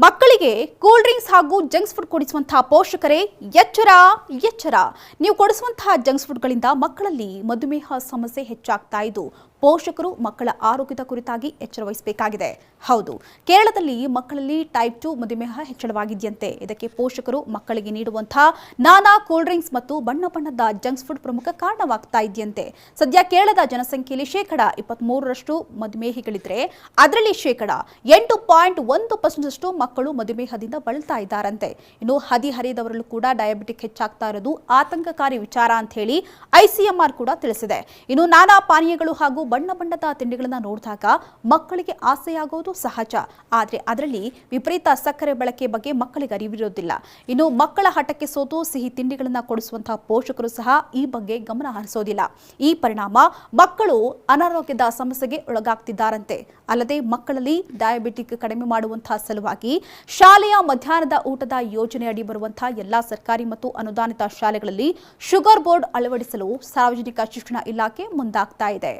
ಮಕ್ಕಳಿಗೆ cool drinks ಹಾಗೂ chunks food ಕೊಡಿಸುವಂತಹ ಪೋಷಕರೇ ಎಚ್ಚರ ಎಚ್ಚರ. ನೀವು ಕೊಡಿಸುವಂತಹ ಜಂಕ್ಸ್ ಫುಡ್ಗಳಿಂದ ಮಕ್ಕಳಲ್ಲಿ ಮಧುಮೇಹ ಸಮಸ್ಯೆ ಹೆಚ್ಚಾಗ್ತಾ ಇದ್ದು ಪೋಷಕರು ಮಕ್ಕಳ ಆರೋಗ್ಯದ ಕುರಿತಾಗಿ ಎಚ್ಚರ ವಹಿಸಬೇಕಾಗಿದೆ. ಹೌದು, ಕೇರಳದಲ್ಲಿ ಮಕ್ಕಳಲ್ಲಿ ಟೈಪ್ 2 ಮಧುಮೇಹ ಹೆಚ್ಚಳವಾಗಿದೆಯಂತೆ. ಇದಕ್ಕೆ ಪೋಷಕರು ಮಕ್ಕಳಿಗೆ ನೀಡುವಂತಹ ನಾನಾ ಕೂಲ್ ಡ್ರಿಂಕ್ಸ್ ಮತ್ತು ಬಣ್ಣ ಬಣ್ಣದ ಜಂಕ್ಸ್ ಫುಡ್ ಪ್ರಮುಖ ಕಾರಣವಾಗ್ತಾ ಇದೆಯಂತೆ. ಸದ್ಯ ಕೇರಳದ ಜನಸಂಖ್ಯೆಯಲ್ಲಿ 23% ಮಧುಮೇಹಿಗಳಿದ್ರೆ ಅದರಲ್ಲಿ 8.1% ಮಕ್ಕಳು ಮಧುಮೇಹದಿಂದ ಬಳಲ್ತಾ ಇದ್ದಾರಂತೆ. ಇನ್ನು ಹದಿಹರೆಯದವರಲ್ಲೂ ಕೂಡ ಡಯಾಬಿಟಿಕ್ ಹೆಚ್ಚಾಗ್ತಾ ಇರೋದು ಆತಂಕಕಾರಿ ವಿಚಾರ ಅಂತ ಹೇಳಿ ICMR ಕೂಡ ತಿಳಿಸಿದೆ. ಇನ್ನು ನಾನಾ ಪಾನೀಯಗಳು ಹಾಗೂ ಬಣ್ಣ ಬಣ್ಣದ ತಿಂಡಿಗಳನ್ನ ನೋಡಿದಾಗ ಮಕ್ಕಳಿಗೆ ಆಸೆಯಾಗೋದು ಸಹಜ. ಆದರೆ ಅದರಲ್ಲಿ ವಿಪರೀತ ಸಕ್ಕರೆ ಬಳಕೆ ಬಗ್ಗೆ ಮಕ್ಕಳಿಗೆ ಅರಿವಿರೋದಿಲ್ಲ. ಇನ್ನು ಮಕ್ಕಳ ಹಠಕ್ಕೆ ಸೋತು ಸಿಹಿ ತಿಂಡಿಗಳನ್ನ ಕೊಡಿಸುವಂತಹ ಪೋಷಕರು ಸಹ ಈ ಬಗ್ಗೆ ಗಮನ ಹರಿಸೋದಿಲ್ಲ. ಈ ಪರಿಣಾಮ ಮಕ್ಕಳು ಅನಾರೋಗ್ಯದ ಸಮಸ್ಯೆಗೆ ಒಳಗಾಗ್ತಿದ್ದಾರಂತೆ. ಅಲ್ಲದೆ ಮಕ್ಕಳಲ್ಲಿ ಡಯಾಬಿಟಿಕ್ ಕಡಿಮೆ ಮಾಡುವಂತಹ ಸಲುವಾಗಿ ಶಾಲೆಯ ಮಧ್ಯಾಹ್ನದ ಊಟದ ಯೋಜನೆಯಡಿ ಬರುವಂತಹ ಎಲ್ಲಾ ಸರ್ಕಾರಿ ಮತ್ತು ಅನುದಾನಿತ ಶಾಲೆಗಳಲ್ಲಿ ಶುಗರ್ ಬೋರ್ಡ್ ಅಳವಡಿಸಲು ಸಾರ್ವಜನಿಕ ಶಿಕ್ಷಣ ಇಲಾಖೆ ಮುಂದಾಗ್ತಾ ಇದೆ.